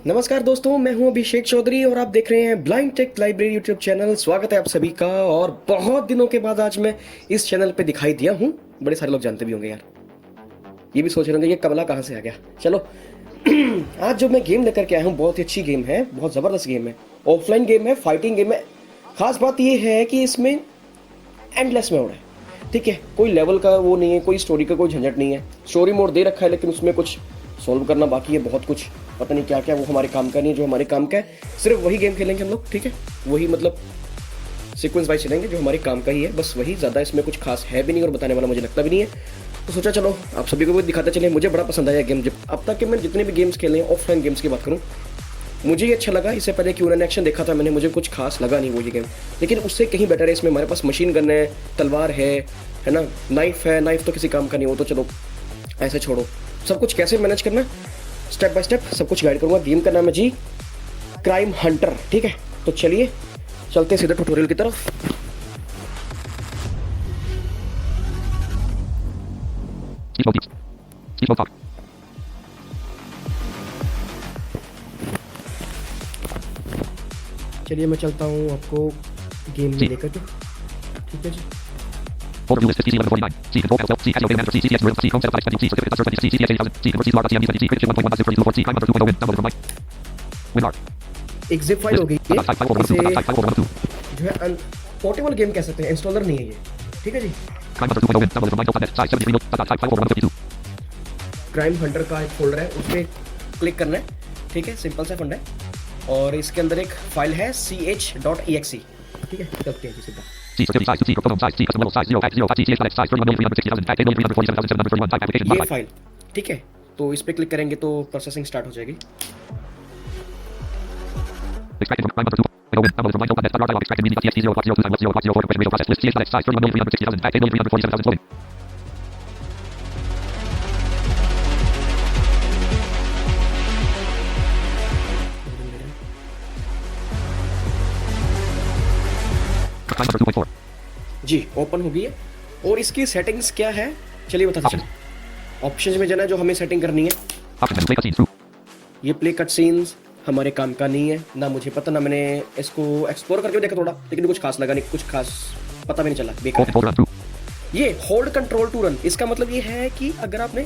नमस्कार दोस्तों, मैं हूं अभिषेक चौधरी और आप देख रहे हैं blind tech library YouTube channel. स्वागत है आप सभी का। और बहुत दिनों के बाद आज मैं इस चैनल पे दिखाई दिया हूं। बड़े सारे लोग जानते भी होंगे यार, ये भी सोच रहे होंगे ये कमला कहाँ से आ गया। चलो आज जो मैं गेम लेकर के आया हूँ बहुत ही अच्छी गेम है, बहुत ज़बरदस्त गेम है, ऑफलाइन गेम है, फाइटिंग गेम है। खास बात ये है कि इसमें एंडलेस मोड है, ठीक है। कोई लेवल का वो नहीं है, कोई स्टोरी का कोई झंझट नहीं है। स्टोरी मोड दे रखा है लेकिन उसमें कुछ सॉल्व करना बाकी है, बहुत कुछ पता नहीं क्या क्या, वो हमारे काम का नहीं है। जो हमारे काम का है सिर्फ वही गेम खेलेंगे हम लोग, ठीक है। वही मतलब सीक्वेंस वाइज चलेंगे, जो हमारे काम का ही है बस वही। ज़्यादा इसमें कुछ खास है भी नहीं और बताने वाला मुझे लगता भी नहीं है, तो सोचा चलो आप सभी को भी दिखाते चले। मुझे बड़ा पसंद आया गेम। जब अब तक के मैं जितने भी गेम्स खेले हैं, ऑफलाइन गेम्स की बात करूँ, मुझे ये अच्छा लगा। इससे पहले क्यू एन एक्शन देखा था मैंने, मुझे कुछ खास लगा नहीं वो ये गेम, लेकिन उससे कहीं बेटर है। इसमें हमारे पास मशीन गन है, तलवार है ना, नाइफ है। नाइफ तो किसी काम का नहीं, वो तो चलो ऐसे छोड़ो। सब कुछ कैसे मैनेज करना स्टेप बाय स्टेप सब कुछ गाइड करूंगा। गेम का नाम है जी क्राइम हंटर, ठीक है। तो चलिए चलते हैं सीधा ट्यूटोरियल की तरफ। चलिए मैं चलता हूँ आपको गेम में लेकर के, ठीक है जी। Folder view list C 1149. C control L C Casio Game Manager C CX Room C Chrome 7 C Certificate Password C CX 1000 C Convert C Log C MD C Cricket 1.1.0 C Crime Hunter 2.0 Win Download from Mike WinRAR एक zip file हो गई है, इसे जो है portable game कह सकते हैं, इंस्टॉलर नहीं है ये, ठीक है जी। Crime Hunter 2.0 Win Download from Mike.net size 73 note type file folder 152. Crime Hunter का एक फोल्डर है, उस पर क्लिक करना है, ठीक है। सिंपल सा फंडा है और इसके अंदर एक फाइल है ch.exe, ठीक है। चलते हैं जी सीधा। C certificate size 2 C custom size C custom level size 0 type 0 type C TX size 31,360,000 type 8,347,731 type application ये फाइल, ठीक है। तो इस पे क्लिक करेंगे तो प्रोसेसिंग स्टार्ट हो जाएगी। Extracted from Crime Hunter 2.0 Win Download from Mike.net dialog extracted meaning TXT 0.0.0.0 radio process list CX size 31,360,000 type 8,347,000 loading. Crime Hunter 2.4 ji open हो गई है। और इसकी सेटिंग्स क्या है चलिए बताते चलो। ऑप्शंस में जाना है, जो हमें सेटिंग करनी है। Options menu play cutscenes through ये प्ले कट सीन्स हमारे काम का नहीं है, ना मुझे पता, ना मैंने इसको एक्सप्लोर करके देखा थोड़ा, लेकिन कुछ खास लगा नहीं, कुछ खास पता भी नहीं चला, बेकार hold control run through है। ये होल्ड कंट्रोल टू रन, इसका मतलब ये है कि अगर आपने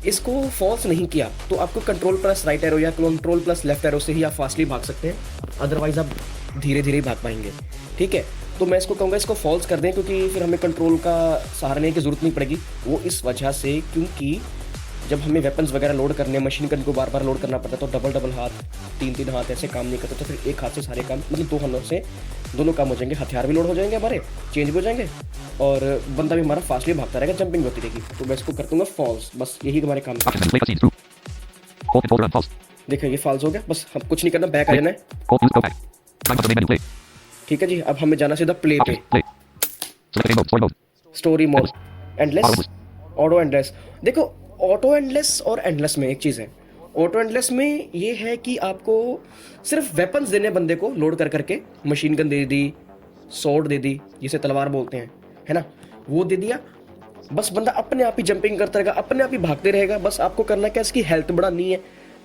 इसको फॉल्स नहीं किया तो आपको कंट्रोल प्लस राइट एरो या कंट्रोल प्लस लेफ्ट एरो से ही आप फास्टली भाग सकते हैं, अदरवाइज आप धीरे धीरे भाग पाएंगे, ठीक है। तो मैं इसको कहूँगा इसको फॉल्स कर दें, क्योंकि फिर हमें कंट्रोल का सहारा लेने की जरूरत नहीं पड़ेगी। वो इस वजह से क्योंकि जब हमें वेपन्स वगैरह लोड करने, मशीन गन को बार बार लोड करना पड़ता है, तो डबल डबल हाथ, तीन तीन हाथ ऐसे काम नहीं करते, तो फिर एक हाथ से सारे काम, मतलब दो हाथों से दोनों काम हो जाएंगे। हथियार भी लोड हो जाएंगे, हमारे चेंज भी हो जाएंगे और बंदा भी हमारा फास्टली भागता रहेगा, जंपिंग होती रहेगी। तो मैं इसको कर दूंगा फॉल्स, बस यही हमारे काम है। Options menu play cutscenes through hold control run false देखिए ये फॉल्स हो गया, बस हम कुछ नहीं करना, बैक आ जाना है, hold use go back Crime Hunter main menu play ठीक है जी। अब हमें जाना सीधा प्ले पे, options play select game mode story mode story mode, endless, Endless. Auto endless. देखो ऑटो एंडलेस और एंडलेस में एक चीज़ है। ऑटो एंडलेस में ये है कि आपको सिर्फ वेपन्स देने बंदे को लोड कर करके, मशीन गन दे दी, सॉर्ड दे दी, जिसे तलवार बोलते हैं, है ना, वो दे दिया, बस बंदा अपने आप ही जंपिंग करता रहेगा, अपने आप ही भागते रहेगा। बस आपको करना क्या, इसकी हेल्थ बढ़ानी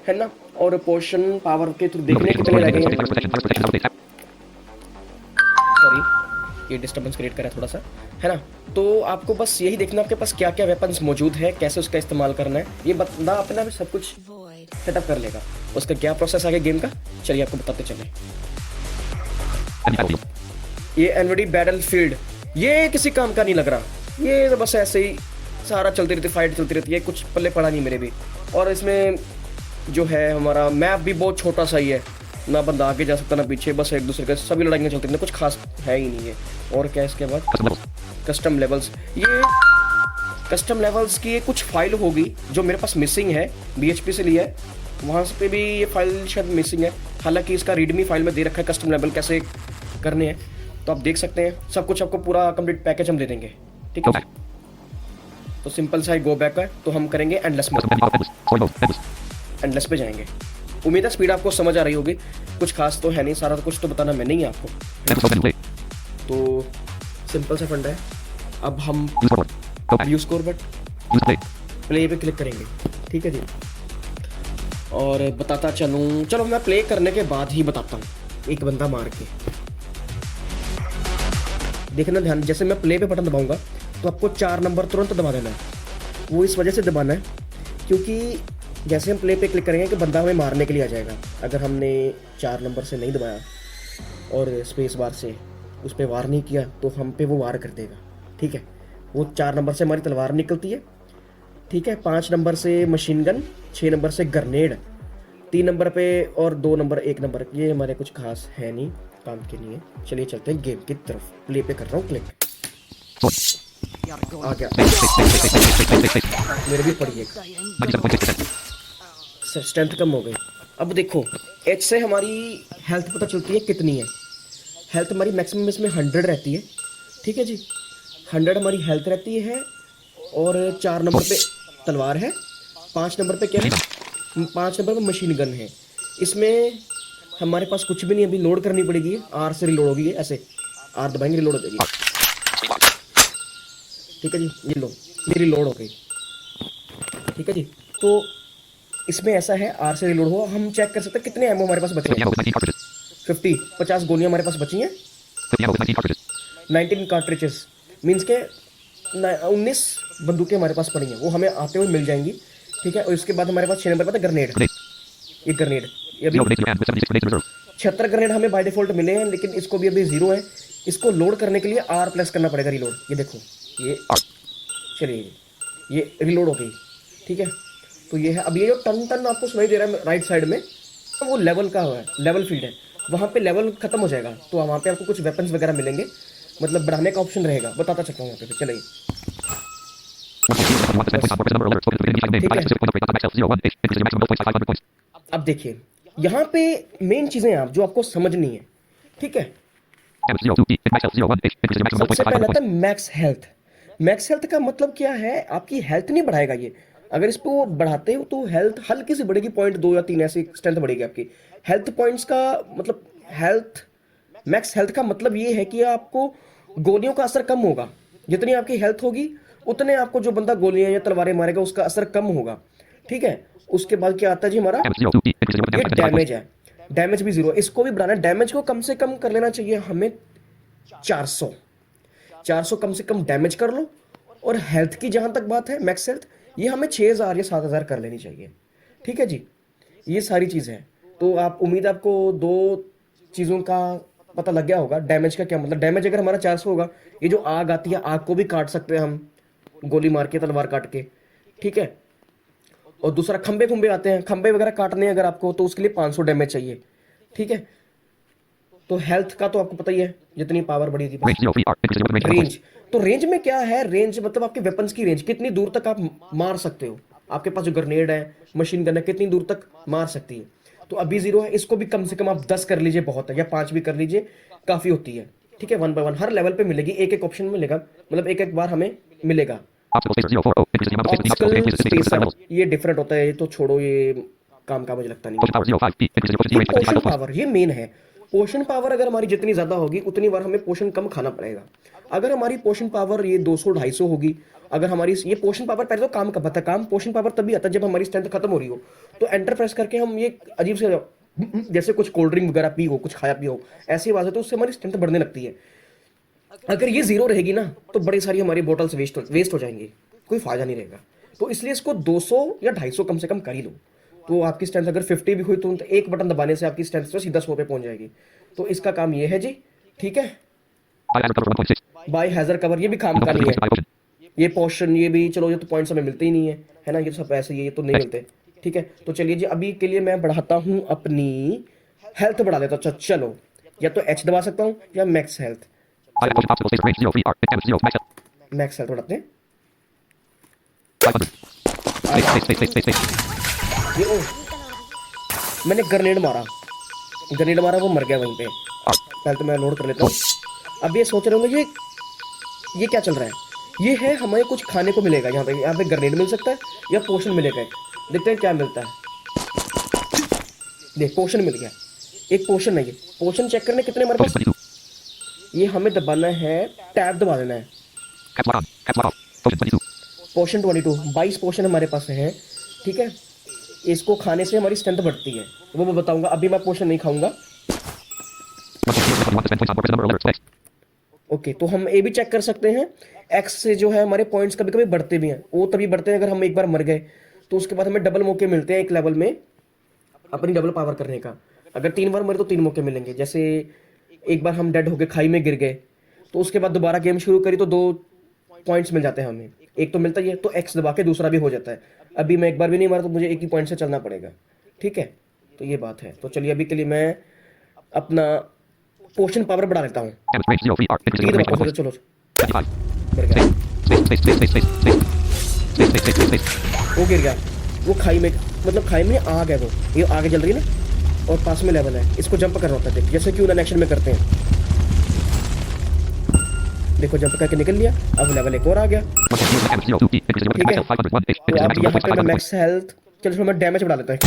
है ना, और पोर्शन पावर के थ्रू देखने कितने लगेंगे। सॉरी ये डिस्टर्बेंस क्रिएट करा थोड़ा सा, है ना। तो आपको बस यही देखना आपके पास क्या क्या वेपन्स मौजूद है, कैसे उसका इस्तेमाल करना है, ये बंदा अपने आप सब कुछ सेटअप कर लेगा। उसका क्या प्रोसेस आगे गेम का, चलिए आपको बताते चले। ये एनवीडी बैटलफील्ड, ये किसी काम का नहीं लग रहा, ये तो बस ऐसे ही सारा चलती रहती, फाइट चलती रहती है, कुछ पल्ले पड़ा नहीं मेरे भी। और इसमें जो है हमारा मैप भी बहुत छोटा सा ही है, ना बंदा आगे जा सकता ना पीछे, बस एक दूसरे के सभी लड़ाइयाँ चलती रहती, कुछ खास है ही नहीं है। और क्या इसके बाद कस्टम लेवल्स, ये कस्टम लेवल्स की कुछ फाइल होगी जो मेरे पास मिसिंग है, BHP से लिया है, वहाँ पे भी ये फाइल शायद मिसिंग है। हालांकि इसका रीडमी फाइल में दे रखा है कस्टम लेवल कैसे करने हैं, तो आप देख सकते हैं। सब कुछ आपको पूरा कंप्लीट पैकेज हम दे देंगे, ठीक है। तो सिंपल सा गो बैक है, तो हम करेंगे एंडलेस में, एंडलेस पे जाएंगे। उम्मीद है स्पीड आपको समझ आ रही होगी, कुछ खास तो है नहीं, सारा कुछ तो बताना मैंने ही आपको। तो सिंपल सा फंडा है। अब हम यूज स्कोर बट प्ले पे क्लिक करेंगे, ठीक है जी। और बताता चलूँ, चलो मैं प्ले करने के बाद ही बताता हूँ। एक बंदा मार के देखना ध्यान, जैसे मैं प्ले पे बटन दबाऊंगा तो आपको 4 नंबर तुरंत दबा देना है। वो इस वजह से दबाना है क्योंकि जैसे हम प्ले पे क्लिक करेंगे कि बंदा हमें मारने के लिए आ जाएगा। अगर हमने 4 नंबर से नहीं दबाया और स्पेस बार से उस पर वार नहीं किया तो हम पे वो वार कर देगा। ठीक है, वो 4 नंबर से हमारी तलवार निकलती है। ठीक है, 5 नंबर से मशीन गन, 6 नंबर से ग्रेनेड, 3 नंबर पे और 2 नंबर 1 नंबर ये हमारे कुछ खास है नहीं, काम के नहीं है। चलिए चलते हैं गेम की तरफ। प्ले पे कर रहा हूँ क्लिक, आ गया। मेरे भी पड़ी एक, स्ट्रेंथ कम हो गई। अब देखो एच से हमारी हेल्थ पता चलती है कितनी है। हेल्थ हमारी मैक्सिमम इसमें 100 रहती है। ठीक है जी, 100 हमारी हेल्थ रहती है। और 4 नंबर पे तलवार है, 5 नंबर पे क्या है, 5 नंबर पे मशीन गन है। इसमें हमारे पास कुछ भी नहीं, अभी लोड करनी पड़ेगी। आर से रिलोड होगी, ऐसे आर दबाएंगे रिलोड हो जाएगी। ठीक है जी, ये लो मेरी रिलोड हो गई। ठीक है जी, तो इसमें ऐसा है आर से रिलोड हो, हम चेक कर सकते हैं कितने एमओ हमारे पास बचे हैं। 50 गोलियां हमारे पास बची हैं। 19 कार्ट्रिजेस मीन्स के 19 बंदूकें हमारे पास पड़ी हैं, वो हमें आते हुए मिल जाएंगी। ठीक है, और इसके बाद हमारे पास 6 नंबर पर ग्रेनेड। ये ग्रेनेड, ये अभी 76 ग्रेनेड हमें बाय डिफॉल्ट मिले हैं, लेकिन इसको भी अभी 0 है। इसको लोड करने के लिए आर प्लस करना पड़ेगा, रिलोड। ये देखो, ये चलिए ये रिलोड हो गई। ठीक है, तो ये है। अब ये जो टन टन आपको सुनाई दे रहा है राइट साइड में, तो वो लेवल का है, लेवल फील्ड है। वहाँ पे लेवल खत्म हो जाएगा तो वहाँ पे आपको कुछ वेपन्स वगैरह मिलेंगे, मतलब बढ़ाने का ऑप्शन रहेगा। बताता चलता हूँ यहाँ पे, चलिए। अब देखिए यहाँ पे मेन चीजें आप जो आपको समझनी है। ठीक है, सबसे पहले आता है मैक्स हेल्थ। मैक्स हेल्थ का मतलब क्या है, आपकी हेल्थ नहीं बढ़ाएगा ये। अगर इसको बढ़ाते हो तो हेल्थ हल्की सी बढ़ेगी, 0.2 या 3 ऐसी स्ट्रेंथ बढ़ेगी आपकी। हेल्थ पॉइंट्स का मतलब हेल्थ, मैक्स हेल्थ का मतलब ये है कि आपको गोलियों का असर कम होगा। जितनी आपकी हेल्थ होगी उतने आपको जो बंदा गोलियां या तलवारें मारेगा उसका असर कम होगा। ठीक है, उसके बाद क्या आता है जी हमारा, ये डैमेज है। डैमेज भी 0, इसको भी बढ़ाना है। डैमेज को कम से कम कर लेना चाहिए हमें 400 कम से कम डैमेज कर लो। और हेल्थ की जहां तक बात है, मैक्स हेल्थ ये हमें 6000 या 7000 कर लेनी चाहिए। ठीक है जी, ये सारी चीज़ है। तो आप उम्मीद आपको 2 चीज़ों का पता लग गया होगा। डैमेज का क्या मतलब, डैमेज अगर हमारा 400 होगा, ये जो आग आती है आग को भी काट सकते हैं हम गोली मार के, तलवार काट के। ठीक है, और दूसरा खंबे खुंबे आते हैं, खंबे वगैरह काटने हैं अगर आपको, तो उसके लिए 500 डैमेज चाहिए। ठीक है, तो हेल्थ का तो आपको पता ही है, जितनी पावर बढ़ेगी। रेंज, तो रेंज में क्या है, रेंज मतलब आपके वेपन्स की रेंज, कितनी दूर तक आप मार सकते हो। आपके पास जो ग्रेनेड है, मशीन गन है, कितनी दूर तक मार सकती है। तो अभी 0 है, इसको भी कम से कम आप 10 कर लीजिए, बहुत है, या 5 भी कर लीजिए, काफी होती है। ठीक है, 1 बाय 1 हर लेवल पे मिलेगी, एक एक ऑप्शन मिलेगा, मतलब एक एक बार हमें मिलेगा। ऑब्स्टिकल ये डिफरेंट होता है, ये तो छोड़ो, ये काम का मुझे लगता नहीं। पोशन पावर ये मेन है। पोशन पावर अगर हमारी जितनी ज्यादा होगी उतनी बार हमें पोशन कम खाना पड़ेगा। अगर हमारी पोशन पावर ये 200-250 होगी, अगर हमारी ये पोशन पावर, पहले तो काम कब आता है, काम पोशन पावर तभी आता है जब हमारी स्ट्रेंथ खत्म हो रही हो। तो एंटर प्रेस करके हम ये अजीब से जैसे कुछ कोल्ड ड्रिंक वगैरह पी हो, कुछ खाया पी हो, ऐसी आवाज है, तो उससे हमारी स्ट्रेंथ बढ़ने लगती है। अगर ये 0 रहेगी ना तो बड़ी सारी हमारी बोटल्स वेस्ट हो जाएंगी, कोई फायदा नहीं रहेगा। तो इसलिए इसको 200 या 250 कम से कम कर ही लो। तो आपकी स्ट्रेंथ अगर 50 भी हुई तो एक बटन दबाने से आपकी स्ट्रेंथ तो सीधा 100 पे पहुंच जाएगी। तो इसका काम ये है जी। ठीक है, बाय हैजर कवर ये भी काम का नहीं है। ये पोशन ये भी चलो, ये तो पॉइंट्स हमें मिलते ही नहीं है ना, ये सब ऐसे ये तो नहीं मिलते। ठीक है, तो चलिए जी, अभी के लिए मैं बढ़ाता हूँ अपनी हेल्थ, बढ़ा देता हूँ। चलो, या तो H दबा सकता हूँ या मैक्स हेल्थ। मैक्स हेल्थ बढ़ाते हैं। ये ओ, मैंने ग्रेनेड मारा, वो मर गया वहीं पे। पहले तो मैं लोड कर लेता हूँ। अब ये सोच रहे होंगे ये क्या चल रहा है। ये है हमें कुछ खाने को मिलेगा यहाँ पे ग्रेनेड मिल सकता है या पोशन मिलेगा। देखते हैं क्या मिलता है। देख, पोशन मिल गया, एक पोशन नहीं है। पोशन चेक करने कितने हमारे पास, ये हमें दबाना है, टैब दबा देना है। पोशन 22 22 पोशन हमारे पास है। ठीक है, इसको खाने से हमारी स्ट्रेंथ बढ़ती है, वो मैं बताऊंगा। अभी मैं पोशन नहीं खाऊंगा। ओके, तो हम ये भी चेक कर सकते हैं, एक्स से जो है हमारे पॉइंट्स कभी कभी बढ़ते भी हैं। वो तभी बढ़ते हैं अगर हम एक बार मर गए, तो उसके बाद हमें डबल मौके मिलते हैं एक लेवल में अपनी डबल पावर करने का। अगर 3 बार मरे तो 3 मौके मिलेंगे। जैसे एक बार हम डेड हो गए, खाई में गिर गए, तो उसके बाद दोबारा गेम शुरू करी तो 2 पॉइंट्स मिल जाते हैं हमें। एक तो मिलता ही है, तो एक्स दबा के दूसरा भी हो जाता है। अभी मैं एक बार भी नहीं मारा तो मुझे एक ही पॉइंट से चलना पड़ेगा। ठीक है, तो ये बात है। तो चलिए अभी के लिए मैं अपना पोशन पावर बढ़ा लेता हूँ। चलो बढ़ गया, वो गिर गया। वो खाई में, मतलब खाई में आग है, वो ये आगे जल रही है ना, और पास में लेवल है, इसको जंप करना होता है। जैसे कि उन एक्शन में करते हैं, देखो जंप करके निकल लिया। अब लेवल एक और आ गया। ठीक है, तो अब यहाँ पे मैं मैक्स हेल्थ, चलो मैं डैमेज बढ़ा लेता हूँ।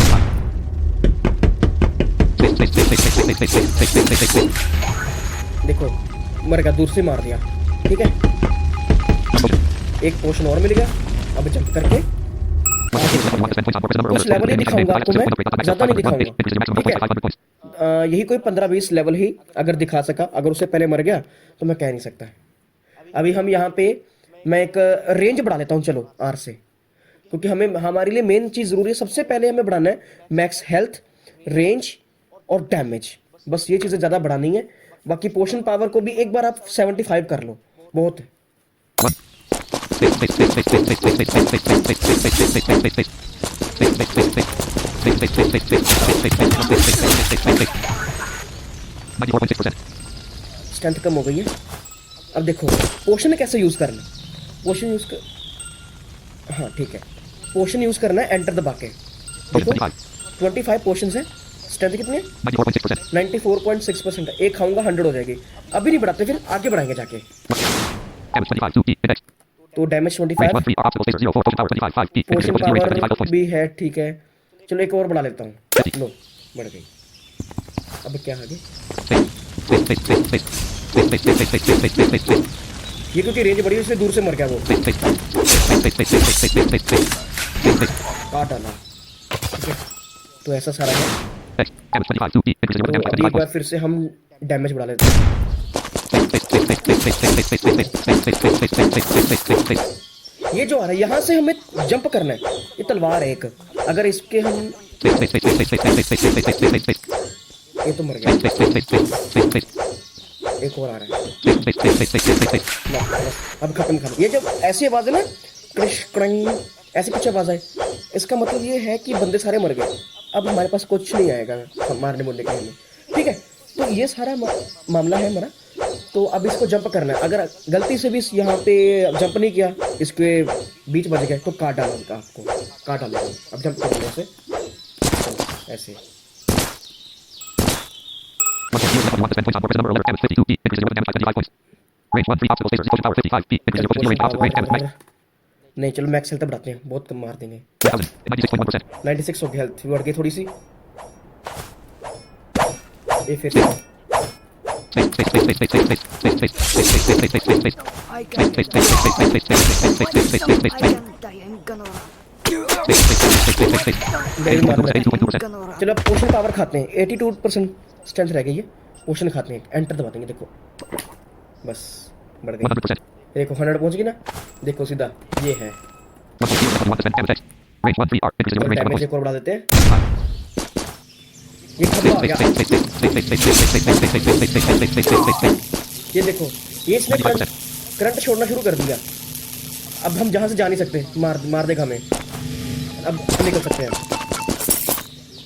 देखो मर गया, दूर से मार दिया। ठीक है, एक पोशन और मिल गया। अब जंप करके कुछ लेवल ही दिखाऊंगा आपको मैं, ज्यादा नहीं दिखाऊंगा। ठीक है, यही कोई 15-20 लेवल ही अगर दिखा सका। अगर उससे पहले मर गया तो मैं कह नहीं सकता। अभी हम यहाँ पे, मैं एक रेंज बढ़ा लेता हूँ चलो आर से, क्योंकि हमें, हमारे लिए मेन चीज जरूरी है। सबसे पहले हमें बढ़ाना है मैक्स हेल्थ, रेंज और डैमेज। बस ये चीजें ज्यादा बढ़ानी है। बाकी पोशन पावर को भी एक बार आप 75 कर लो, बहुत है। स्ट्रेंथ कम हो गई है। अब देखो पोशन कैसे यूज करना। पोशन यूज कर, हाँ ठीक है, पोशन यूज करना है एंटर दबा के। देखो 25 पोशन है। स्ट्रेंथ कितनी है? 94.6% है। एक खाऊंगा 100 हो जाएगी। अभी नहीं बढ़ाते, फिर आगे बढ़ाएंगे जाके। तो डैमेज 25, पोशन पावर भी है। ठीक है, चलो एक और बढ़ा लेता हूँ। लो बढ़ गई। अब क्या आगे, ये क्योंकि रेंज बड़ी है इसलिए दूर से मर गया वो। काट डाला। ठीक है, तो ऐसा सारा है। तो अभी एक बार फिर से हम डैमेज बढ़ा लेते हैं। ये जो आ रहा है यहाँ से हमें जंप करना है। ये तलवार है एक, अगर इसके हम, ये तो मर गया। एक और आ रहा है। अब खत्म। ये जब ऐसी आवाज है ना, क्रश क्रंग, ऐसी कुछ आवाज है, इसका मतलब ये है कि बंदे सारे मर गए। अब हमारे पास कुछ नहीं आएगा मारने मुरने के लिए। ठीक है, तो ये सारा मामला है हमारा। तो अब इसको जंप करना है। अगर गलती से भी यहाँ पे जंप नहीं किया, इसके बीच बच गए, तो काट डालो उनका, आपको काट डालो। अब जंप कर ऐसे ऐसे। नहीं चलो मैक्स हेल्थ बढ़ाते हैं, बहुत कम मार देंगे। 96 हो गई हेल्थ, बढ़ गई थोड़ी सी। ये फिर चलो पोशन पावर खाते हैं। 82% स्ट्रेंथ रह गई है। पोशन खाते हैं, एंटर दबा देंगे। देखो बस बढ़ गई। देखो 100 पहुंच गई ना, देखो सीधा ये है। डैमेज एक और बढ़ा देते हैं। ये खत्म हो गया। ये देखो, ये इसने करंट छोड़ना शुरू कर दिया। अब हम जहां से जा नहीं सकते, मार देगा हमें। अब निकल सकते हैं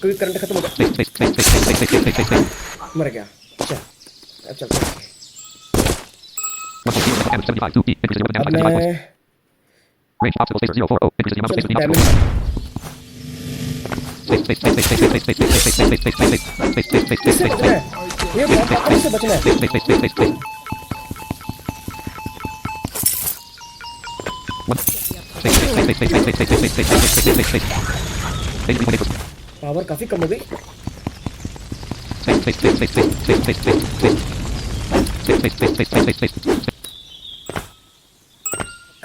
क्योंकि करंट खत्म हो गया। मर गया। चल अब चलते हैं। अब मैं इससे बचना है, ये बहुत ताकत से बचना है। पावर काफी कम हो गई।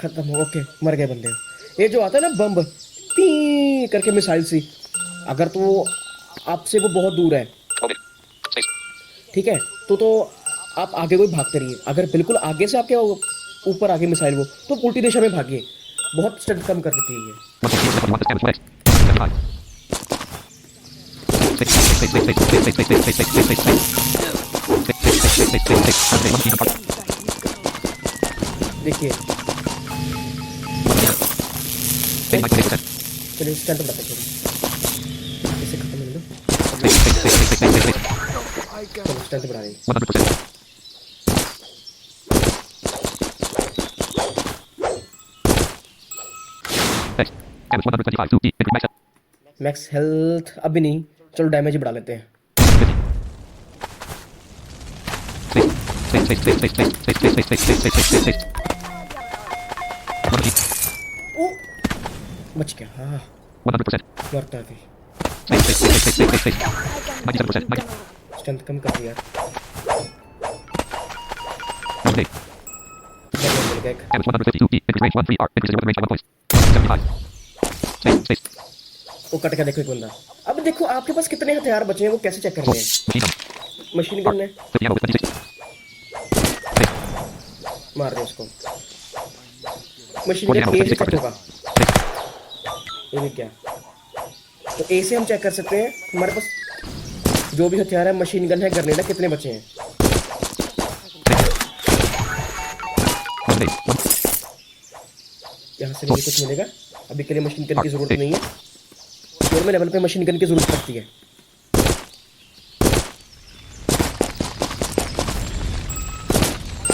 खत्म हो, ओके मर गए बंदे। ये जो आता है ना बम पी करके मिसाइल सी, अगर तो आपसे वो बहुत दूर है, Hold it. Space. ठीक है, तो आप आगे कोई भागते रहिए। अगर बिल्कुल आगे से आपके ऊपर आगे मिसाइल वो, तो उल्टी दिशा में भागिए। बहुत स्ट्रेंथ कम कर देती है ये। 1.4 want this damage flex. 75. Space, space, space, space, space, space, space, space, space, space, space, space, space. देखिए, Space, 98%. चलिए स्ट्रेंथ बढ़ाते हैं, इसे खत्म कर दो। Space, space, space, space, space, space, space. चलो स्ट्रेंथ बढ़ा देंगे। 100%. Space. Damage 125. 2D. Increase max health. Max health अभी नहीं, चलो डैमेज ही बढ़ा लेते हैं। 50. Space, space, space, space, space, space, space, space, space, space, space, space, space. 100. ओ, बच गया। हाँ, 100%. मरता है फिर। Space, space, space, space, space, space, space. 97%. 90. Strength कम कर दिया। 1 day. डैमेज मिल गया एक। Damage 152. D. Increase range 1 3 R. Increase weapon range by 1 point. 75. Space, space. वो कट के देखो एक बंदा। अब देखो आपके पास कितने हथियार बचे हैं, वो कैसे चेक करने हैं। Machine gun. मशीन गन है, 50 ammo with 26. Space. मार दे उसको। मशीन गन ए से चेक होगा। ये भी क्या, तो ए से हम चेक कर सकते हैं हमारे पास जो भी हथियार है, मशीन गन है, ग्रेनेड है, कितने बचे हैं। 1 day. 1. यहाँ से मुझे कुछ मिलेगा। अभी के लिए मशीन गन की जरूरत नहीं है, और में लेवल पे मशीन गन की जरूरत पड़ती है।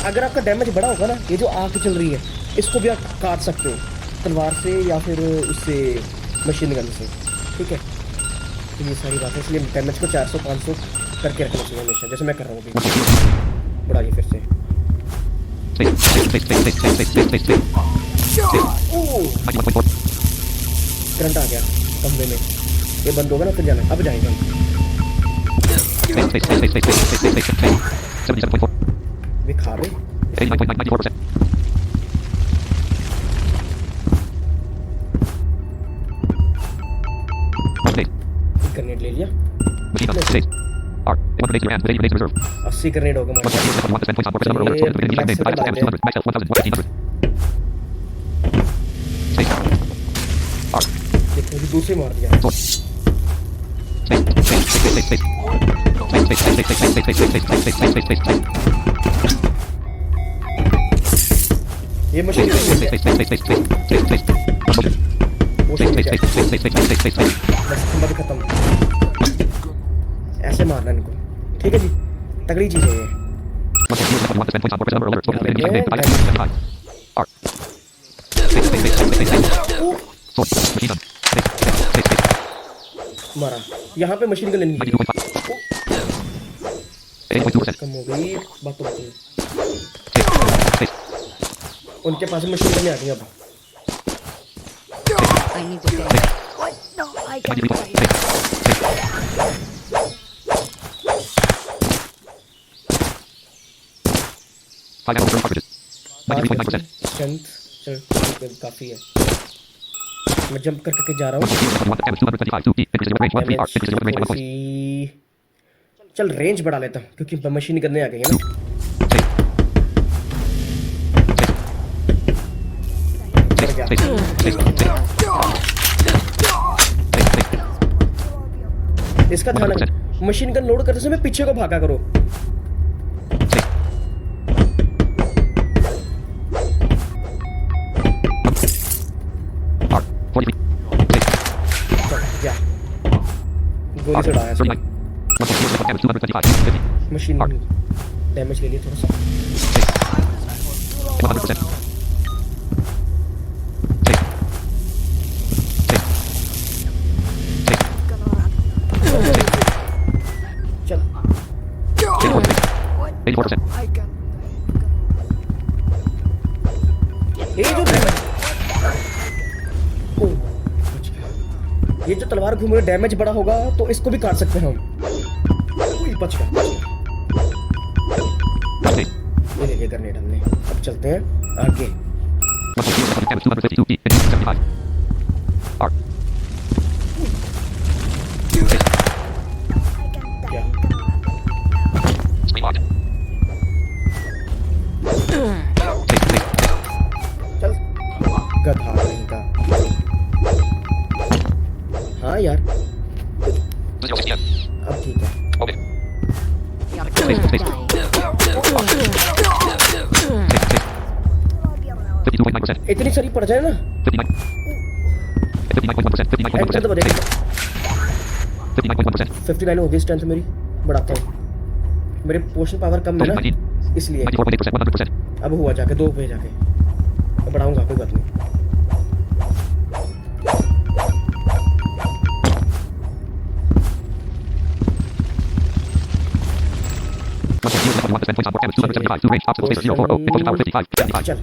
अगर आपका डैमेज बड़ा होगा ना, ये जो आग चल रही है, इसको भी आप काट सकते हो तलवार से या फिर उससे मशीन गन से, ठीक है। तो ये सारी बातें, इसलिए डैमेज को 400-500 करके रखना चाहिए हमेशा, जैसे मैं कर रहा हूँ अभी। बढ़ाइए फिर से। Space, space, space, space, space, space, space, space, space. ओह, 91.4. करंट आ गया कमरे में। ये बंद होगा ना, फिर जाना। अब जाएंगे हम। Space, space, space, space, space, space, space, space, space. 77.4. वे खा रहे। 89.94%. Space. ग्रेनेड ले लिया। Machine gun. Space. R. 100 laser and 80 laser reserve. 80 grenade हो गए हमारे पास। 1 to spend points on work. Number of alerts. Total name. Damage 200. Max health 1000. 1500. Space. R. देखो ये दूसरे मार दिया। Sword. Space. Space. Space. Space. Space. Space. Space. Space. Space. Space. Space. Space. Space. Space. Space. Space. Space. Space. ये machine Space. Space. Space. Space. Space. Space. Space. Space. Motion. वो Space. सही Space. है। Space. Space. Space. Space. Space. Space. Space. बस खंबा भी खत्म। ऐसे मारना इनको, ठीक है जी। तगड़ी चीज है ये। 1 to spend points on work. Number of alerts. Total name. Damage 75. R. Space. Space. Space. Space. Space. Space. Sword. Machine gun. Space. Space. Space. Space. मारा। यहाँ पे मशीन गन लेनी है। 92.5. 80.2%. कम हो गई बात तो बात है। Space. उनके पास मशीन गन आ गई अब। I need to go. What? No, I can't 93. wait. Space. Space. High ammo return cartridges. 93.9%. Strength चल ठीक है, काफी है। मैं जंप करके जा रहा हूँ। 1 damage 225. 2D. Increases weapon range 1 3 R. Increases weapon range by 1 point. चल रेंज बढ़ा लेता हूँ, क्योंकि मशीन करने आ गई है ना। Space. बढ़ गया। Space. Space. Space. Space. इसका ध्यान रखना, मशीन गन लोड करते समय पीछे को भागा करो। R. 43. Space. चल गया, गोली से उड़ाया 39. 1.4 damage 225. 50. Machine gun. डैमेज ले लिया थोड़ा सा। 100%. Space. Space. Space. चल 84%. ये जो ओह, बच गया। ये जो तलवार घूम रही डैमेज बड़ा होगा तो इसको भी काट सकते हैं हम। ओह, बच गया। Space. ये ले लिया ग्रेनेड हमने। अब चलते हैं आगे। 1.4 damage 252. D. Increases 75. R. locked. चल गधा कहीं का। हाँ यार, Position 60 PM. अब ठीक है। Okay. Gotta Space, kill space. that guy. 52.9%. इतनी सारी पड़ जाए ना, 59. 59.1%. 59.1%. एंटर दबा देगा। 59.1%. 59 हो गई स्ट्रेंथ मेरी, बढ़ाता हूँ। मेरे पोषण पावर कम है ना, इसलिए 94.8%. 100%. अब हुआ जाके 2 पे जाके अब बढ़ाऊंगा, कोई बात नहीं। चल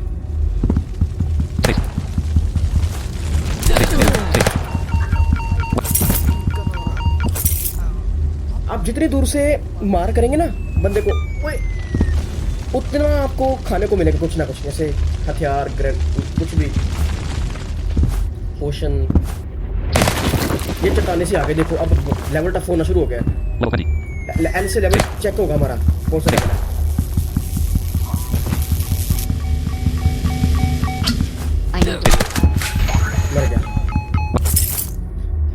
आप जितनी दूर से मार करेंगे ना बंदे को, ओए, उतना आपको खाने को मिलेगा कुछ ना कुछ, जैसे हथियार, ग्रेनेड, कुछ भी, पोशन। ये चट्टाने से आगे देखो, अब लेवल टफ होना शुरू हो गया है। एल से लेवल चेक होगा हमारा, कौन सा लेवल है। I need to मर गया।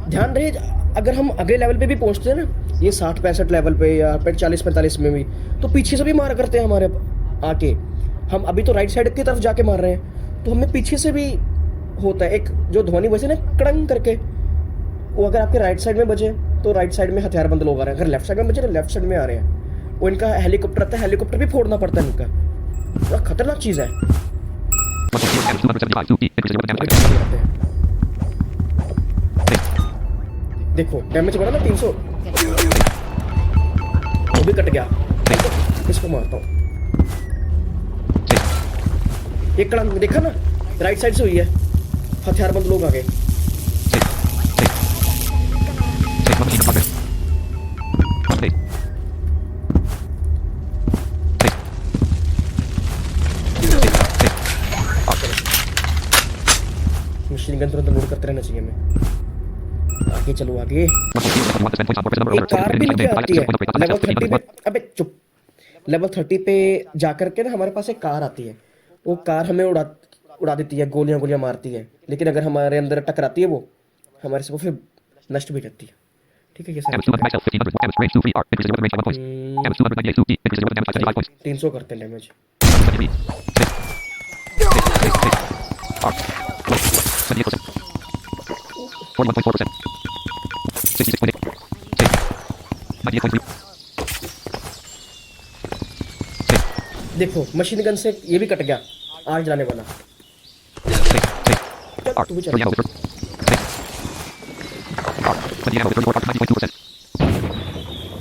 ध्यान रहे, अगर हम अगले लेवल पे भी पहुंचते हैं ना, ये 60-65 लेवल पे या 40-45 में भी, तो पीछे से भी मार करते हैं हमारे आके। हम अभी तो राइट साइड की तरफ जाके मार रहे हैं, तो हमें पीछे से भी होता है एक जो ध्वनि वैसे ना कड़ंग करके, वो अगर आपके राइट साइड में बजे तो राइट साइड में हथियारबंद लोग आ रहे हैं, अगर लेफ्ट साइड में बजे तो लेफ्ट साइड में आ रहे हैं। वो इनका हेलीकॉप्टर आता है, हेलीकॉप्टर भी फोड़ना पड़ता है इनका, बड़ा खतरनाक चीज़ है। देखो डैमेज बढ़ा ना 300, वो भी कट गया। इसको मारता हूँ, ये कड़ंग देखा ना, राइट साइड से हुई है, हथियारबंद लोग आ गए। मशीन गन तुरंत लोड करते रहना चाहिए हमें। आगे चलो आगे। एक कार भी लेके आती है लेवल 30 पे। अबे चुप, लेवल 30 पे जाकर के ना हमारे पास एक कार आती है, वो कार हमें उड़ा देती है, गोलियां मारती है, लेकिन अगर हमारे अंदर टकराती है वो हमारे से, वो फिर नष्ट भी करती है। ठीक है, ये सब 300 करते हैं डैमेज। देखो मशीन गन से ये भी कट गया, आग जलाने वाला। चल, तू भी चल।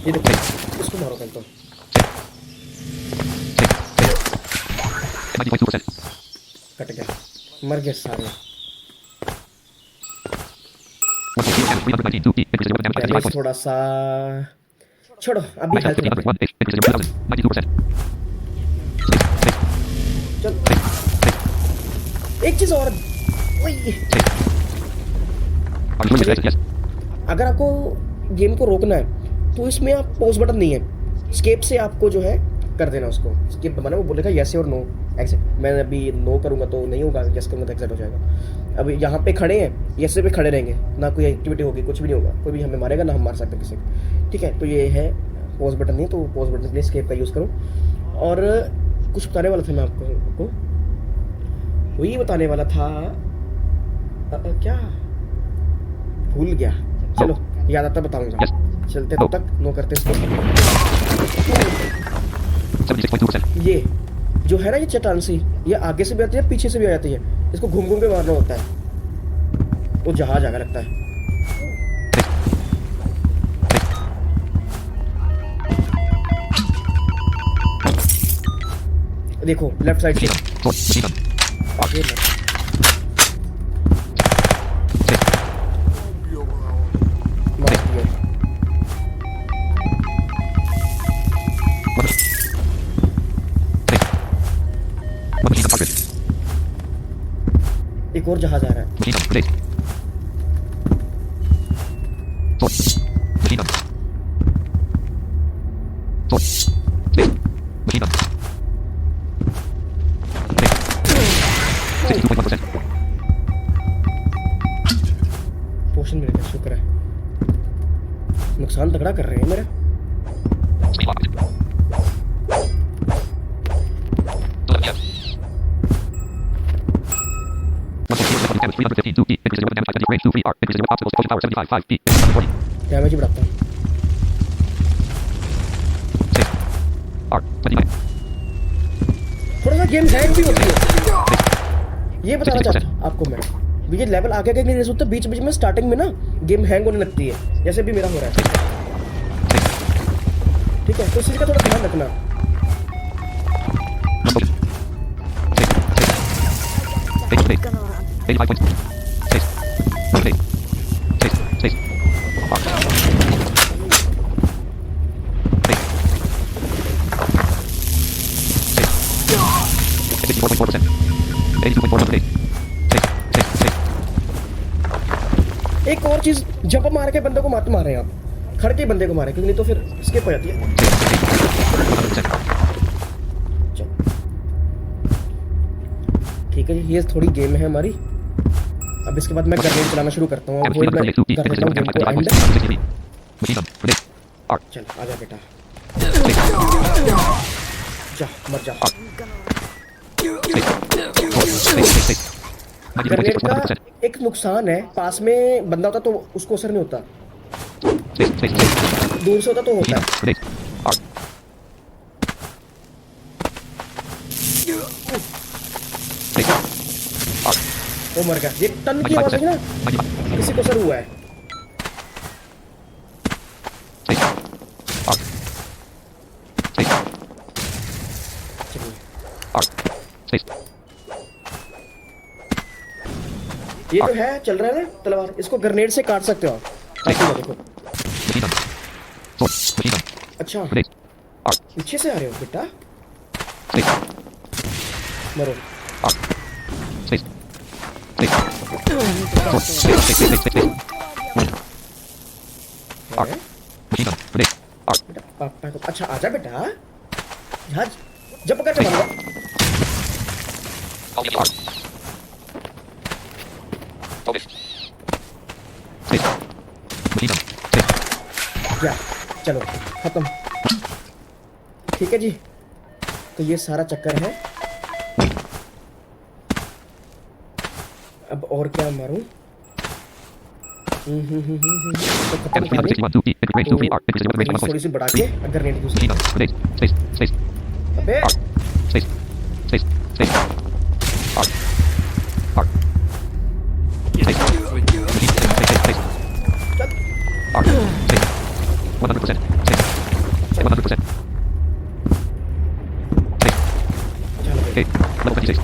ये देखो, इसको मारो पहले तो। कट गया, मर गए सारे। डैमेज थोड़ा सा छोड़ो, अभी हेल्थ चल। एक चीज और, अगर आपको गेम को रोकना है तो इसमें आप पॉज बटन नहीं है, स्केप से आपको जो है कर देना, उसको स्किप दबाना, वो बोलेगा यस और नो एक्सेप्ट। मैं अभी नो करूंगा तो नहीं होगा, यस करूंगा तो एक्सेप्ट हो जाएगा। अभी यहाँ पे खड़े हैं, यस पे खड़े रहेंगे, ना कोई एक्टिविटी होगी, कुछ भी नहीं होगा, कोई भी हमें मारेगा ना हम मार सकते किसी को। ठीक है, तो ये है पॉज बटन नहीं, तो पॉज बटन के लिए स्केप का यूज़ करूँ। और कुछ बताने वाला था मैं आपको, वही बताने वाला था, क्या भूल गया, चलो याद आता बताऊंगा। चलते तब तक, नो करते इसको। ये जो है ना, ये चट्टान सी, ये आगे से भी आती है, पीछे से भी आ जाती है, इसको घूम घूम के मारना होता है। वो जहाज आगे लगता है। देखो लेफ्ट साइड से आगे मार दिया। एक और जहाज आ रहा है। Stop. पोशन मिल गया, शुक्र है। नुकसान तगड़ा कर रहे हैं मेरा। Speed lock. To the left, yes. 1.0 damage, 315 2 P. Increases weapon damage by 20 range 2 3 R. Increases weapon obstacles, explosion power 75 5 P. 40. Damage ही बढ़ाता हूँ। 6 R. 29. थोड़ा सा गेम हैंग भी होती है, ये बताना चाहता हूँ आपको मैं। ये लेवल आगे आगे नहीं रेस होता, बीच बीच में स्टार्टिंग में ना गेम हैंग होने लगती है, जैसे भी मेरा हो रहा है। ठीक है, तो इस चीज का थोड़ा ध्यान रखना। 1 potion. 6 8 85 points. 6 1 6 6 R. 64.4%. 82.4%. 6 6 6. एक और चीज, जंप मार के बंदे को मत मारे आप, खड़ के बंदे को मारे, क्योंकि नहीं तो फिर स्किप हो जाती है। 100%. चलो ठीक है जी, ये थोड़ी गेम है हमारी। अब इसके बाद मैं गन चलाना शुरू करता हूँ। Damage और मैं 3 2 P. कर Increases देता weapon हूँ damage गेम by को 25 and. 60 P. Machine gun. Grenade. R. चल आजा बेटा, 6 जा मर जा। 6 6 ग्रेनेड का एक नुकसान है, पास में बंदा होता तो उसको असर नहीं होता, 6 6 6. दूर से होता तो होता है। Grenade. R. 6 R. वो मर गया। ये टन की आवाज है ना, 95. किसी को असर हुआ है। 6 R. 6 चलिए, R. 6 ये जो है चल रहा है ना तलवार, इसको ग्रेनेड से काट सकते हो आप। काटूंगा देखो। Machine gun. Sword. Machine gun. अच्छा Grenade. R. पीछे से आ रहे हो बेटा, 6 मरो। R. 6 6 Sword. 6 6 6 R. है? Machine gun. Grenade. R. बेटा पापा को अच्छा आजा बेटा, जहाज जब पकड़ के मारूंगा। All R. Focus. 6 Machine gun. 6 जा चलो खत्म। ठीक है जी, तो ये सारा चक्कर है। अब और क्या मारूं? तो खत्म Damage कहानी। 361 2 P. Range 2 3 R. Increases weapon range by 1 थोड़ी point. सी बढ़ा के अगर रेड दूसरी। Machine gun. Grenade. 6 6 अबे R. 6 6 6 R. R. 6 चल R. 6 100%. 6 100%. 6 चल बे। Okay. Level 26.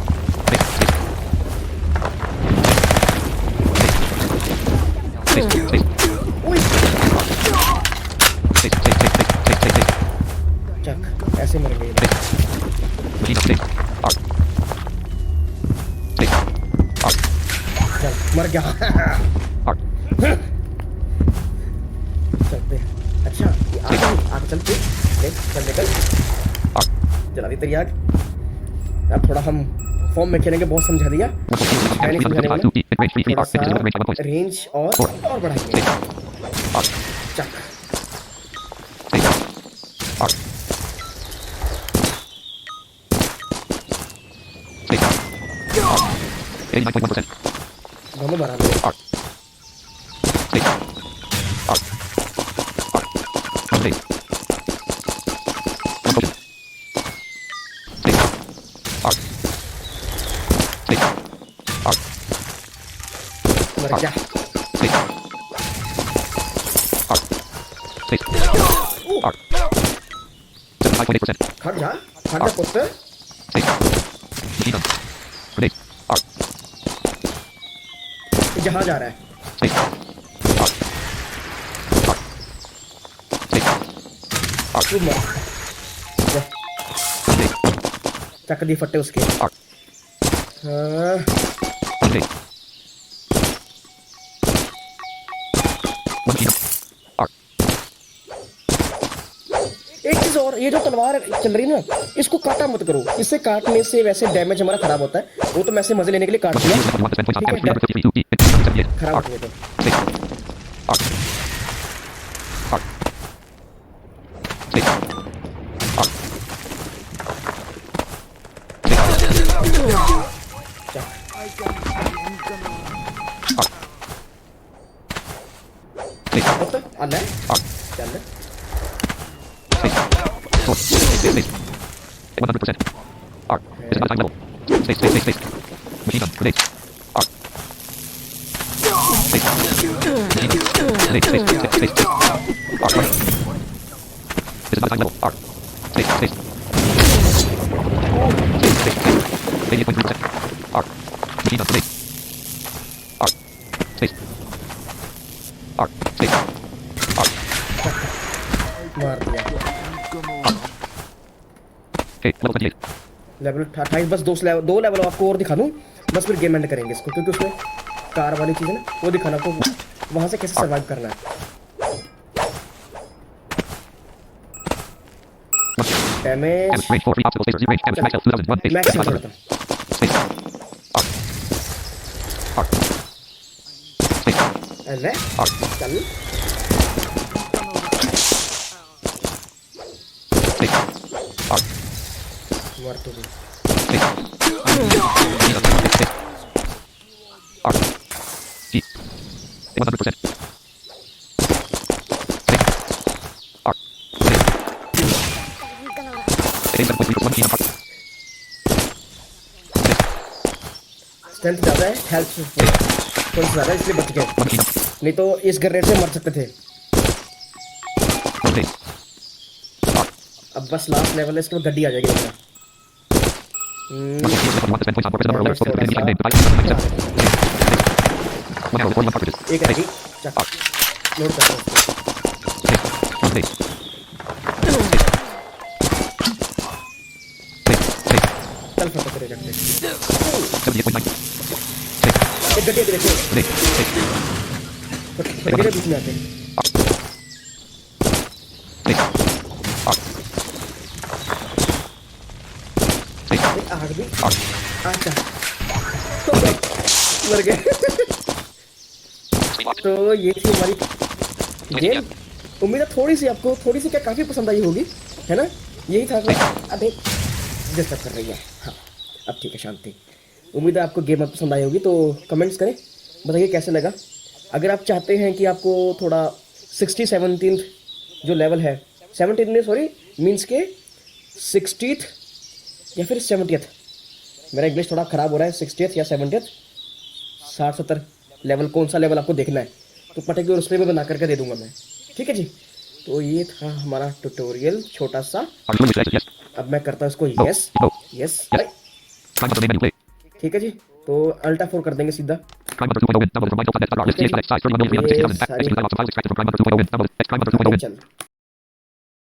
6 6 6 6 ओए 6 6 चक ऐसे मर गए। 6 R. 6 R. चल मर गया। R. चलते हैं। अच्छा ये आगे चलते देख, चल निकल। R. जला दी तेरी आग। अब थोड़ा हम फॉर्म में खेलेंगे, बहुत समझा दिया। मैं नहीं समझाने वाला। 2 P. Range 3 थोड़ा R. Increases weapon range by 1 सा point. रेंज और बढ़ाएंगे। R. चक 6 R. 6 R. 89.1%. दोनों बढ़ा दो। R. 6 R. R. 1 1 potion. 6 R. 6 R. मर जा। 6 R. 6 R. 75.8%. खड़ जा पुत्र। 6 Machine gun. Grenade. R. जहाँ जा रहा है। 6 R. R. 6 R. तू मर जा। 6 चक दी फट्टे उसके। R. हाँ 1 Machine gun. R. एक चीज और, ये जो तलवार चल रही है ना, इसको काटा मत करो। इससे काटने से वैसे डैमेज हमारा खराब होता है। वो तो मैं ऐसे मजे लेने के लिए काट दिया। Weapon 1 to spend points on ठीक damage है, 353 2 P. Increases weapon range by 1 खराब R. हो गया तो। 6 पुत्र आना है चल 100%. R. This is not a time level. Space. Machine gun. Grenades. R. Space. Machine gun. Grenades. Space. R. Right. This is not a time level. R. Space. 88.3%. R. Machine gun. Grenades. R. Space. R. Space. R. मार दिया Okay. Level 28. Level 28 बस दो level आपको और दिखा दूं बस फिर गेम एंड करेंगे इसको क्योंकि उसमें कार वाली चीज़ है ना वो दिखाना आपको वहां से कैसे सर्वाइव करना है damage Range 4. 3 obstacles. Laser. 0 range. Damage. Max health. 2001. Base. Max 500. करता Space. R. R. Space. अरे R. चल Space. R. मार तो दी Space. Space. R. G. 100%. Space. R. Space. 87.3%. Machine gun. Strength ज़्यादा है हेल्थ थोड़ी सी ज़्यादा है इसलिए बच गए Machine gun. नहीं तो इस ग्रेनेड से मर सकते थे Space. R. अब बस लास्ट लेवल है इसके बाद गड्डी आ जाएगी इसमें Muscle shield. 1 to spend points on workers. Number alerts. Focus. Name. Name. Device. 1 arrow. 41 cartridges. एक रहेगी चल लोड करते हैं उसको Space. Front space. Space. Space. चल फटक करे जाते 78.9. Space. एक गड्डी देखो Grenade. Space. गड्डी बीच में आते हैं R. Space. R. Space. आग भी R. अच्छा मर गए तो ये थी हमारी गेम उम्मीद है थोड़ी सी क्या काफ़ी पसंद आई होगी है ना यही था अबे डिस्टर्ब कर रही है हाँ अब ठीक है शांति उम्मीद है आपको गेम पसंद आई होगी तो कमेंट्स करें बताइए कैसे लगा अगर आप चाहते हैं कि आपको थोड़ा 17th जो लेवल है 17th में सॉरी मीन्स के 60th या फिर 70th मेरा इंग्लिश थोड़ा ख़राब हो रहा है 60th या 70th 60-70 लेवल कौन सा लेवल आपको देखना है तो पर्टिकुलर उस पर भी बना करके दे दूंगा मैं ठीक है जी तो ये था हमारा ट्यूटोरियल छोटा सा Are you willing to exit? Yes. अब मैं करता हूँ इसको No. Yes No. Yes Yes. Climb up the main menu. Play. ठीक है जी तो अल्टा 4 कर देंगे सीधा Climb under 2.0 win. Download from Minecraft.net. List. Select size. Turn on 360,000. Execute dialogue. Files extracted from Climb under 2.0 win. Download. Climb under 2.0 win. चल